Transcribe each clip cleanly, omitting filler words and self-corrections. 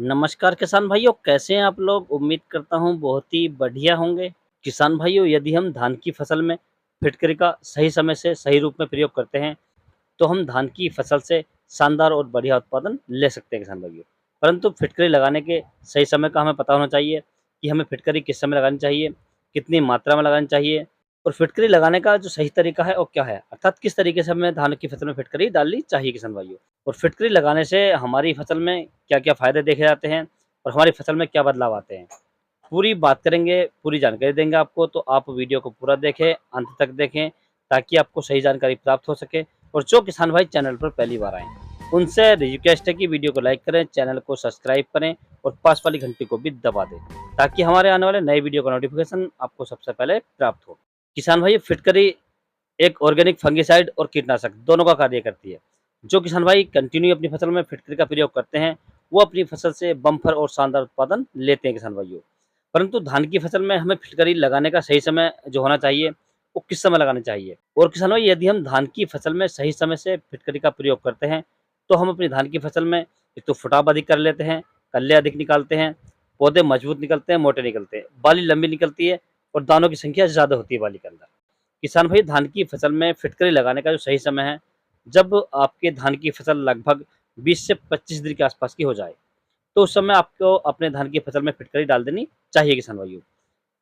नमस्कार किसान भाइयों, कैसे हैं आप लोग? उम्मीद करता हूँ बहुत ही बढ़िया होंगे। किसान भाइयों, यदि हम धान की फसल में फिटकरी का सही समय से सही रूप में प्रयोग करते हैं, तो हम धान की फसल से शानदार और बढ़िया उत्पादन ले सकते हैं किसान भाइयों। परंतु फिटकरी लगाने के सही समय का हमें पता होना चाहिए कि हमें फिटकरी किस समय लगानी चाहिए, कितनी मात्रा में लगानी चाहिए और फिटकरी लगाने का जो सही तरीका है वो क्या है? अर्थात किस तरीके से हमें धान की फसल में फिटकरी डालनी चाहिए किसान भाइयों। और फिटकरी लगाने से हमारी फसल में क्या-क्या फ़ायदे देखे जाते हैं और हमारी फसल में क्या बदलाव आते हैं। पूरी बात करेंगे, पूरी जानकारी देंगे आपको, तो आप वीडियो को पूरा देखें, अंत तक देखें, ताकि आपको सही जानकारी प्राप्त हो सके। और जो किसान भाई चैनल पर पहली बार आए हैं, उनसे रिक्वेस्ट है कि वीडियो को लाइक करें, चैनल को सब्सक्राइब करें और पास वाली घंटी को भी दबा दें, ताकि हमारे आने वाले नए वीडियो का नोटिफिकेशन आपको सबसे पहले प्राप्त हो। किसान भाई, फिटकरी एक ऑर्गेनिक फंगिसाइड और कीटनाशक दोनों का कार्य करती है। जो किसान भाई कंटिन्यू अपनी फसल में फिटकरी का प्रयोग करते हैं, वो अपनी फसल से बम्पर और शानदार उत्पादन लेते हैं किसान भाइयों। परंतु धान की फसल में हमें फिटकरी लगाने का सही समय जो होना चाहिए, वो किस समय लगाना चाहिए? और किसान भाई, यदि हम धान की फसल में सही समय से फिटकरी का प्रयोग करते हैं, तो हम अपनी धान की फसल में एक तो फुटाव अधिक कर लेते हैं, कल्ले अधिक निकालते हैं, पौधे मजबूत निकलते हैं, मोटे निकलते हैं, बाली लंबी निकलती है और दानों की संख्या ज़्यादा होती है बाली के अंदर। किसान भाई, धान की फसल में फिटकरी लगाने का जो सही समय है, जब आपके धान की फसल लगभग 20 से 25 दिन के आसपास की हो जाए, तो उस समय आपको अपने धान की फसल में फिटकरी डाल देनी चाहिए किसान भाइयों।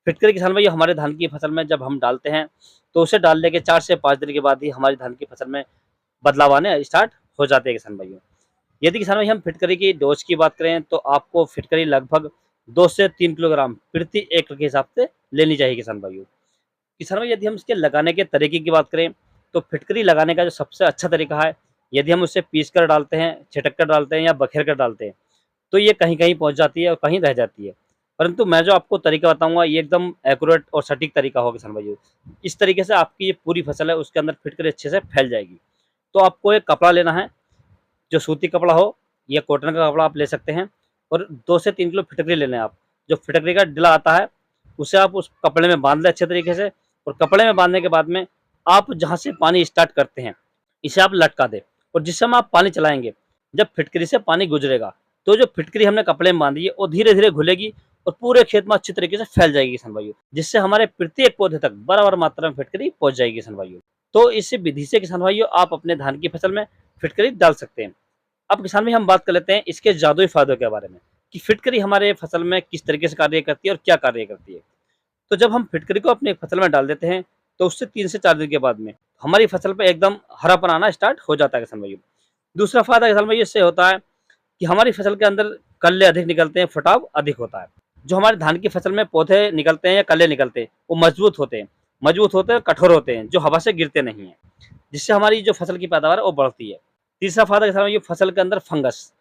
फिटकरी किसान भाइयों हमारे धान की फसल में जब हम डालते हैं, तो उसे डालने के 4 से 5 दिन के बाद ही हमारी धान की फसल में बदलाव आने स्टार्ट हो जाते हैं किसान भाइयों। यदि किसान भाई हम फिटकरी की डोज की बात करें, तो आपको फिटकरी लगभग 2 से 3 किलोग्राम प्रति एकड़ के हिसाब से लेनी चाहिए किसान भाइयों। किसान भाई, यदि हम इसके लगाने के तरीके की बात करें, तो फिटकरी लगाने का जो सबसे अच्छा तरीका है, यदि हम उसे पीस कर डालते हैं, छिटक कर डालते हैं या बखेर कर डालते हैं, तो ये कहीं-कहीं पहुँच जाती है और कहीं रह जाती है। परंतु मैं जो आपको तरीका बताऊँगा, ये एकदम एक्यूरेट और सटीक तरीका होगा किसान भाइयों। इस तरीके से आपकी ये पूरी फसल है, उसके अंदर फिटकरी अच्छे से फैल जाएगी। तो आपको एक कपड़ा लेना है, जो सूती कपड़ा हो या कॉटन का कपड़ा आप ले सकते हैं और 2 से 3 किलो फिटकरी ले लें आप। जो फिटकरी का डिला आता है, उसे आप उस कपड़े में बाँध लें अच्छे तरीके से और कपड़े में बाँधने के बाद में आप जहाँ से पानी स्टार्ट करते हैं, इसे आप लटका दें और जिस समय आप पानी चलाएँगे, जब फिटकरी से पानी गुज़रेगा, तो जो फिटकरी हमने कपड़े में बाँधी है, वो धीरे-धीरे घुलेगी और पूरे खेत में अच्छी तरीके से फैल जाएगी किसान भाइयों, जिससे हमारे प्रत्येक पौधे तक बराबर मात्रा में फिटकरी पहुँच जाएगी किसान भाइयों। तो इस विधि से किसान भाइयों आप अपने धान की फसल में फिटकरी डाल सकते हैं। अब किसान भाई, हम बात कर लेते हैं इसके जादुई फ़ायदों के बारे में, कि फिटकरी हमारे फसल में किस तरीके से कार्य करती है और क्या कार्य करती है। तो जब हम फिटकरी को अपनी फसल में डाल देते हैं, तो उससे 3 से 4 दिन के बाद में हमारी फसल पे एकदम हरापन आना स्टार्ट हो जाता है किसान भाइयों। दूसरा फ़ायदा किसान भाई इससे होता है कि हमारी फसल के अंदर कल्ले अधिक निकलते हैं, फुटाव अधिक होता है। जो हमारे धान की फसल में पौधे निकलते हैं या कल्ले निकलते हैं, वो मजबूत होते हैं और कठोर होते हैं, जो हवा से गिरते नहीं हैं, जिससे हमारी जो फसल की पैदावार है वो बढ़ती है। तीसरा फ़ायदा किसान भाई, फसल के अंदर फंगस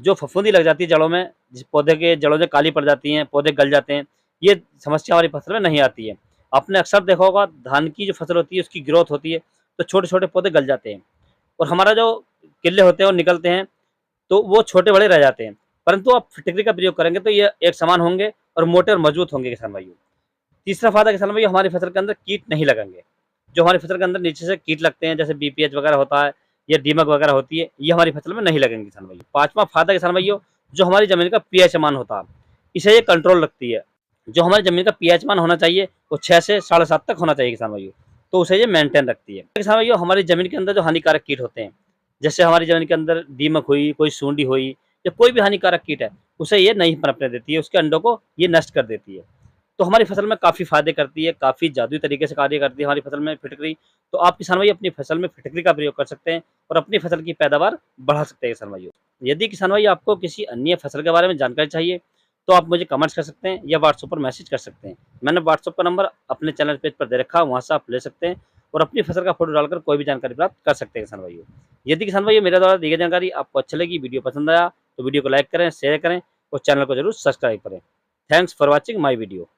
जो फफूंदी लग जाती है जड़ों में, जिस पौधे के जड़ों में काली पड़ जाती हैं, पौधे गल जाते हैं, ये समस्या हमारी फसल में नहीं आती है। आपने अक्सर देखा होगा, धान की जो फसल होती है उसकी ग्रोथ होती है, तो छोटे-छोटे पौधे गल जाते हैं और हमारा जो किल्ले होते हैं वो निकलते हैं, तो वो छोटे-बड़े रह जाते हैं। परंतु आप फिटकरी का प्रयोग करेंगे तो ये एक समान होंगे और मोटे और मजबूत होंगे किसान भाइयों। तीसरा फ़ायदा किसान भाइयों, हमारी फसल के अंदर कीट नहीं लगेंगे। जो हमारी फसल के अंदर नीचे से कीट लगते हैं, जैसे बीपीएच वगैरह होता है या दीमक वगैरह होती है, ये हमारी फसल में नहीं लगेंगे किसान भाइयों। पाँचवाँ फ़ायदा किसान भाइयों, जो हमारी ज़मीन का पीएच मान होता है, इसे ये कंट्रोल रखती है। जो हमारी ज़मीन का पीएच मान होना चाहिए, वो 6 से साढ़े 7 तक होना चाहिए किसान भाइयों, तो उसे ये मेंटेन रखती है। किसान भाइयों, हमारी ज़मीन के अंदर जो हानिकारक कीट होते हैं, जैसे हमारी ज़मीन के अंदर दीमक हुई, कोई सूंडी हुई या कोई भी हानिकारक कीट है, उसे ये नहीं पनपने देती है, उसके अंडों को ये नष्ट कर देती है। तो हमारी फसल में काफ़ी फ़ायदे करती है, काफ़ी जादुई तरीके से कार्य करती है हमारी फसल में फिटकरी। तो आप किसान भाई अपनी फसल में फिटकरी का प्रयोग कर सकते हैं और अपनी फसल की पैदावार बढ़ा सकते हैं किसान भाइयों। यदि किसान भाई आपको किसी अन्य फसल के बारे में जानकारी चाहिए, तो आप मुझे कमेंट्स कर सकते हैं या व्हाट्सएप पर मैसेज कर सकते हैं। मैंने व्हाट्सएप का नंबर अपने चैनल पेज पर दे रखा है, वहाँ से आप ले सकते हैं और अपनी फसल का फ़ोटो डालकर कोई भी जानकारी प्राप्त कर सकते हैं किसान भाइयों। यदि किसान भाइयों मेरे द्वारा दी गई जानकारी आपको अच्छी लगी, वीडियो पसंद आया, तो वीडियो को लाइक करें, शेयर करें और चैनल को ज़रूर सब्सक्राइब करें। Thanks for watching my video.